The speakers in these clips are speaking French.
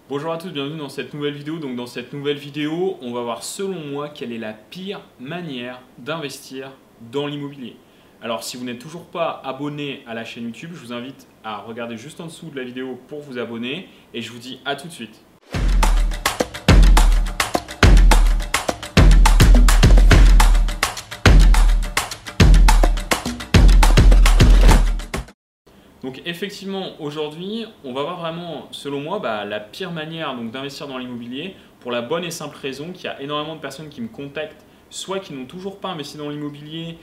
Bonjour à tous, bienvenue dans cette nouvelle vidéo. Donc dans cette nouvelle vidéo, on va voir selon moi quelle est la pire manière d'investir dans l'immobilier. Alors si vous n'êtes toujours pas abonné à la chaîne YouTube, je vous invite à regarder juste en dessous de la vidéo pour vous abonner et je vous dis à tout de suite. Donc effectivement, aujourd'hui, on va voir vraiment, selon moi, la pire manière d'investir dans l'immobilier pour la bonne et simple raison qu'il y a énormément de personnes qui me contactent, soit qui n'ont toujours pas investi dans l'immobilier,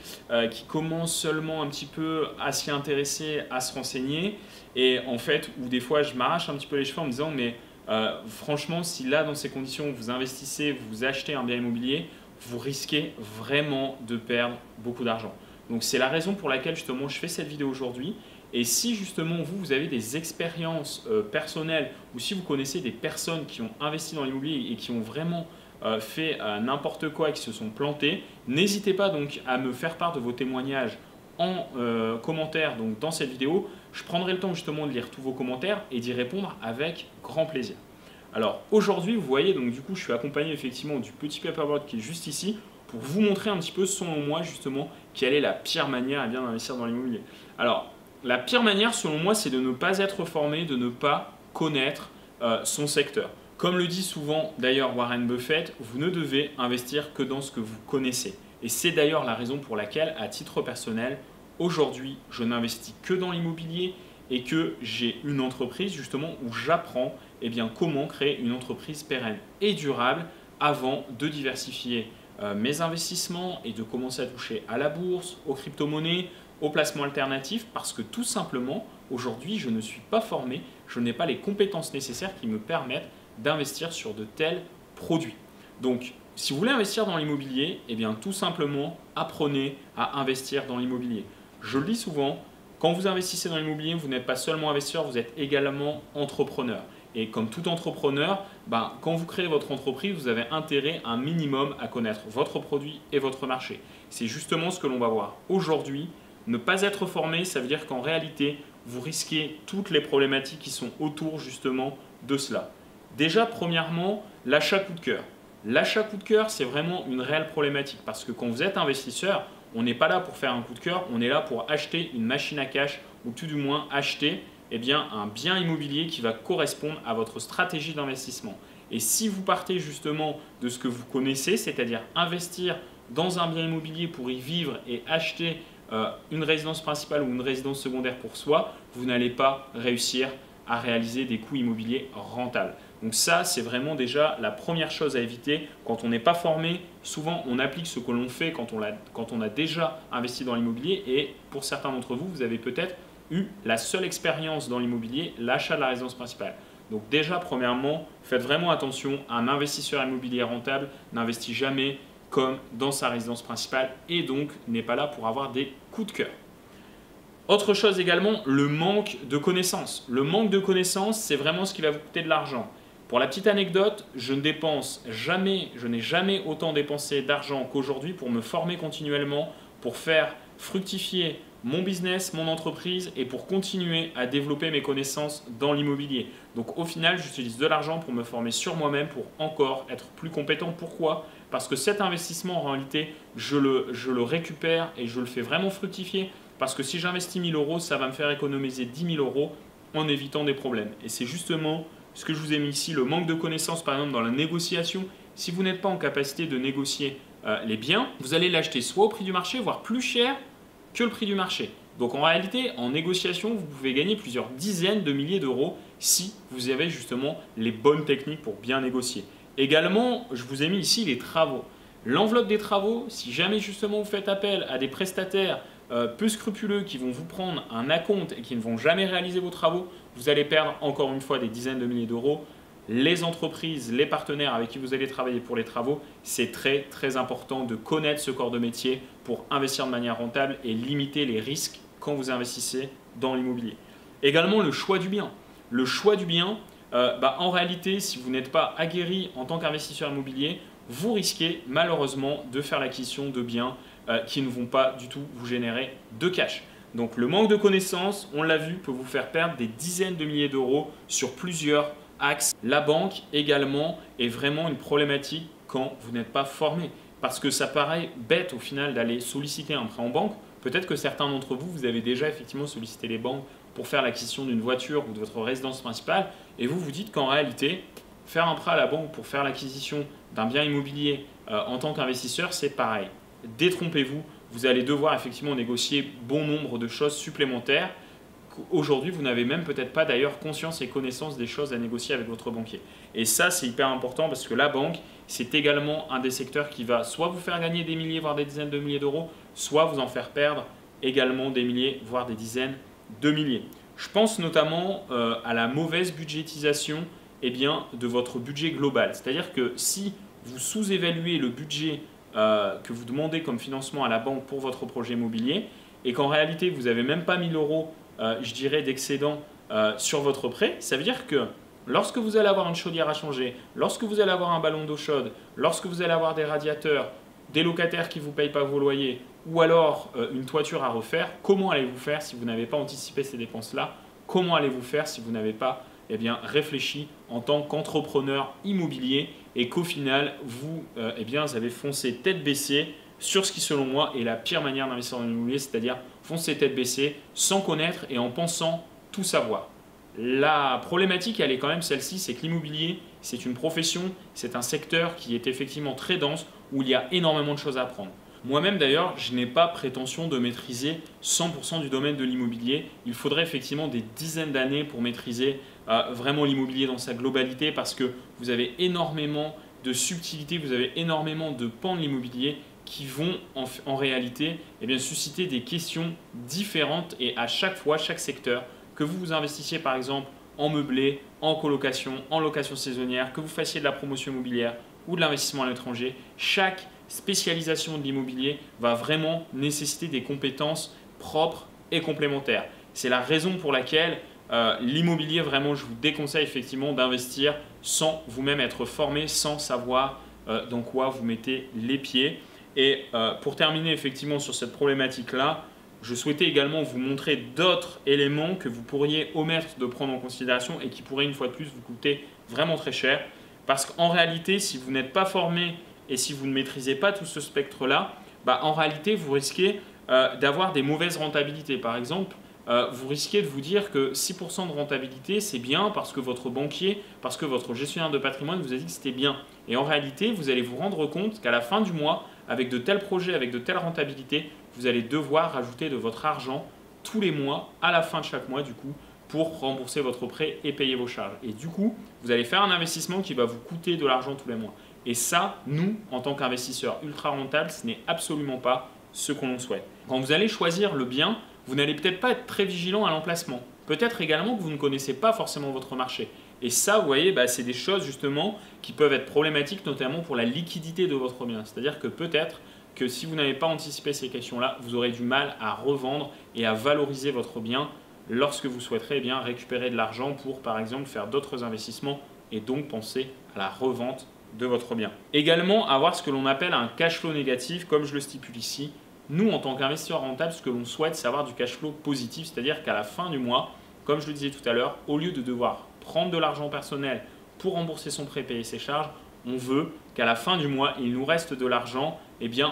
qui commencent seulement un petit peu à s'y intéresser, à se renseigner, et en fait, où des fois je m'arrache un petit peu les cheveux en me disant, mais franchement, si là, dans ces conditions, vous investissez, vous achetez un bien immobilier, vous risquez vraiment de perdre beaucoup d'argent. Donc c'est la raison pour laquelle justement je fais cette vidéo aujourd'hui. Et si justement vous avez des expériences personnelles ou si vous connaissez des personnes qui ont investi dans l'immobilier et qui ont vraiment fait n'importe quoi et qui se sont plantées, n'hésitez pas donc à me faire part de vos témoignages en commentaire donc dans cette vidéo. Je prendrai le temps justement de lire tous vos commentaires et d'y répondre avec grand plaisir. Alors aujourd'hui, vous voyez, donc du coup, je suis accompagné effectivement du petit paperboard qui est juste ici pour vous montrer un petit peu, selon moi, justement, quelle est la pire manière d'investir dans l'immobilier. Alors, la pire manière, selon moi, c'est de ne pas être formé, de ne pas connaître son secteur. Comme le dit souvent d'ailleurs Warren Buffett, vous ne devez investir que dans ce que vous connaissez. Et c'est d'ailleurs la raison pour laquelle, à titre personnel, aujourd'hui, je n'investis que dans l'immobilier et que j'ai une entreprise justement où j'apprends comment créer une entreprise pérenne et durable avant de diversifier mes investissements et de commencer à toucher à la bourse, aux crypto-monnaies, aux placements alternatifs parce que tout simplement, aujourd'hui, je ne suis pas formé, je n'ai pas les compétences nécessaires qui me permettent d'investir sur de tels produits. Donc, si vous voulez investir dans l'immobilier, tout simplement, apprenez à investir dans l'immobilier. Je le dis souvent, quand vous investissez dans l'immobilier, vous n'êtes pas seulement investisseur, vous êtes également entrepreneur. Et comme tout entrepreneur, quand vous créez votre entreprise, vous avez intérêt un minimum à connaître votre produit et votre marché. C'est justement ce que l'on va voir aujourd'hui. Ne pas être formé, ça veut dire qu'en réalité, vous risquez toutes les problématiques qui sont autour justement de cela. Déjà, premièrement, l'achat coup de cœur. L'achat coup de cœur, c'est vraiment une réelle problématique parce que quand vous êtes investisseur, on n'est pas là pour faire un coup de cœur, on est là pour acheter une machine à cash ou tout du moins acheter un bien immobilier qui va correspondre à votre stratégie d'investissement. Et si vous partez justement de ce que vous connaissez, c'est-à-dire investir dans un bien immobilier pour y vivre et acheter une résidence principale ou une résidence secondaire pour soi, vous n'allez pas réussir à réaliser des coûts immobiliers rentables. Donc ça, c'est vraiment déjà la première chose à éviter. Quand on n'est pas formé, souvent on applique ce que l'on fait quand on a déjà investi dans l'immobilier et pour certains d'entre vous, vous avez peut-être eu la seule expérience dans l'immobilier, l'achat de la résidence principale. Donc déjà, premièrement, faites vraiment attention, un investisseur immobilier rentable n'investit jamais comme dans sa résidence principale et donc n'est pas là pour avoir des coups de cœur. Autre chose également, le manque de connaissances. Le manque de connaissances, c'est vraiment ce qui va vous coûter de l'argent. Pour la petite anecdote, je n'ai jamais autant dépensé d'argent qu'aujourd'hui pour me former continuellement, pour faire fructifier mon business, mon entreprise et pour continuer à développer mes connaissances dans l'immobilier. Donc au final, j'utilise de l'argent pour me former sur moi-même pour encore être plus compétent. Pourquoi ? Parce que cet investissement, en réalité, je le récupère et je le fais vraiment fructifier. Parce que si j'investis 1 000 euros, ça va me faire économiser 10 000 euros en évitant des problèmes. Et c'est justement ce que je vous ai mis ici, le manque de connaissances par exemple dans la négociation. Si vous n'êtes pas en capacité de négocier les biens, vous allez l'acheter soit au prix du marché, voire plus cher que le prix du marché. Donc en réalité, en négociation, vous pouvez gagner plusieurs dizaines de milliers d'euros si vous avez justement les bonnes techniques pour bien négocier. Également, je vous ai mis ici les travaux. L'enveloppe des travaux, si jamais justement vous faites appel à des prestataires peu scrupuleux qui vont vous prendre un acompte et qui ne vont jamais réaliser vos travaux, vous allez perdre encore une fois des dizaines de milliers d'euros. Les entreprises, les partenaires avec qui vous allez travailler pour les travaux, c'est très très important de connaître ce corps de métier pour investir de manière rentable et limiter les risques quand vous investissez dans l'immobilier. Également le choix du bien. Le choix du bien, en réalité, si vous n'êtes pas aguerri en tant qu'investisseur immobilier, vous risquez malheureusement de faire l'acquisition de biens qui ne vont pas du tout vous générer de cash. Donc le manque de connaissances, on l'a vu, peut vous faire perdre des dizaines de milliers d'euros sur plusieurs axe. La banque également est vraiment une problématique quand vous n'êtes pas formé. Parce que ça paraît bête au final d'aller solliciter un prêt en banque. Peut-être que certains d'entre vous, vous avez déjà effectivement sollicité les banques pour faire l'acquisition d'une voiture ou de votre résidence principale et vous vous dites qu'en réalité, faire un prêt à la banque pour faire l'acquisition d'un bien immobilier en tant qu'investisseur, c'est pareil. Détrompez-vous, vous allez devoir effectivement négocier bon nombre de choses supplémentaires. Aujourd'hui, vous n'avez même peut-être pas d'ailleurs conscience et connaissance des choses à négocier avec votre banquier. Et ça, c'est hyper important parce que la banque, c'est également un des secteurs qui va soit vous faire gagner des milliers, voire des dizaines de milliers d'euros, soit vous en faire perdre également des milliers, voire des dizaines de milliers. Je pense notamment à la mauvaise budgétisation de votre budget global. C'est-à-dire que si vous sous-évaluez le budget que vous demandez comme financement à la banque pour votre projet immobilier et qu'en réalité, vous n'avez même pas 1000 euros je dirais, d'excédent sur votre prêt, ça veut dire que lorsque vous allez avoir une chaudière à changer, lorsque vous allez avoir un ballon d'eau chaude, lorsque vous allez avoir des radiateurs, des locataires qui ne vous payent pas vos loyers ou alors une toiture à refaire, comment allez-vous faire si vous n'avez pas anticipé ces dépenses-là? Comment allez-vous faire si vous n'avez pas réfléchi en tant qu'entrepreneur immobilier et qu'au final, vous avez foncé tête baissée sur ce qui, selon moi, est la pire manière d'investir dans l'immobilier, c'est-à-dire foncer tête baissée, sans connaître et en pensant tout savoir. La problématique, elle est quand même celle-ci, c'est que l'immobilier, c'est une profession, c'est un secteur qui est effectivement très dense, où il y a énormément de choses à apprendre. Moi-même d'ailleurs, je n'ai pas prétention de maîtriser 100% du domaine de l'immobilier. Il faudrait effectivement des dizaines d'années pour maîtriser vraiment l'immobilier dans sa globalité parce que vous avez énormément de subtilités, vous avez énormément de pans de l'immobilier qui vont en réalité susciter des questions différentes et à chaque fois, chaque secteur, que vous investissiez par exemple en meublé, en colocation, en location saisonnière, que vous fassiez de la promotion immobilière ou de l'investissement à l'étranger, chaque spécialisation de l'immobilier va vraiment nécessiter des compétences propres et complémentaires. C'est la raison pour laquelle l'immobilier, vraiment, je vous déconseille effectivement d'investir sans vous-même être formé, sans savoir dans quoi vous mettez les pieds. Et pour terminer effectivement sur cette problématique-là, je souhaitais également vous montrer d'autres éléments que vous pourriez omettre de prendre en considération et qui pourraient une fois de plus vous coûter vraiment très cher. Parce qu'en réalité, si vous n'êtes pas formé et si vous ne maîtrisez pas tout ce spectre-là, en réalité, vous risquez d'avoir des mauvaises rentabilités. Par exemple, vous risquez de vous dire que 6% de rentabilité, c'est bien parce que votre banquier, parce que votre gestionnaire de patrimoine vous a dit que c'était bien. Et en réalité, vous allez vous rendre compte qu'à la fin du mois, avec de tels projets, avec de telles rentabilités, vous allez devoir rajouter de votre argent tous les mois, à la fin de chaque mois du coup, pour rembourser votre prêt et payer vos charges. Et du coup, vous allez faire un investissement qui va vous coûter de l'argent tous les mois. Et ça, nous, en tant qu'investisseurs ultra rentables, ce n'est absolument pas ce qu'on souhaite. Quand vous allez choisir le bien, vous n'allez peut-être pas être très vigilant à l'emplacement. Peut-être également que vous ne connaissez pas forcément votre marché. Et ça, vous voyez, c'est des choses justement qui peuvent être problématiques, notamment pour la liquidité de votre bien. C'est-à-dire que peut-être que si vous n'avez pas anticipé ces questions-là, vous aurez du mal à revendre et à valoriser votre bien lorsque vous souhaiterez récupérer de l'argent pour, par exemple, faire d'autres investissements et donc penser à la revente de votre bien. Également, avoir ce que l'on appelle un cash flow négatif, comme je le stipule ici. Nous, en tant qu'investisseurs rentables, ce que l'on souhaite, c'est avoir du cash flow positif, c'est-à-dire qu'à la fin du mois, comme je le disais tout à l'heure, au lieu de devoir prendre de l'argent personnel pour rembourser son prêt et payer ses charges, on veut qu'à la fin du mois, il nous reste de l'argent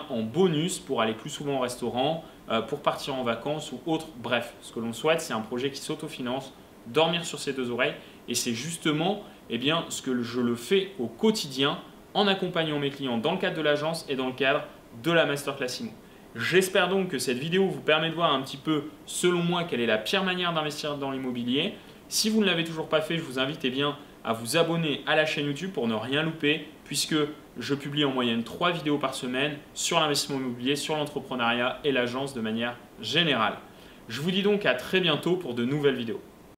en bonus pour aller plus souvent au restaurant, pour partir en vacances ou autre. Bref, ce que l'on souhaite, c'est un projet qui s'autofinance, dormir sur ses deux oreilles. Et c'est justement ce que je le fais au quotidien en accompagnant mes clients dans le cadre de l'agence et dans le cadre de la Masterclass IMO. J'espère donc que cette vidéo vous permet de voir un petit peu, selon moi, quelle est la pire manière d'investir dans l'immobilier. Si vous ne l'avez toujours pas fait, je vous invite à vous abonner à la chaîne YouTube pour ne rien louper, puisque je publie en moyenne 3 vidéos par semaine sur l'investissement immobilier, sur l'entrepreneuriat et l'agence de manière générale. Je vous dis donc à très bientôt pour de nouvelles vidéos.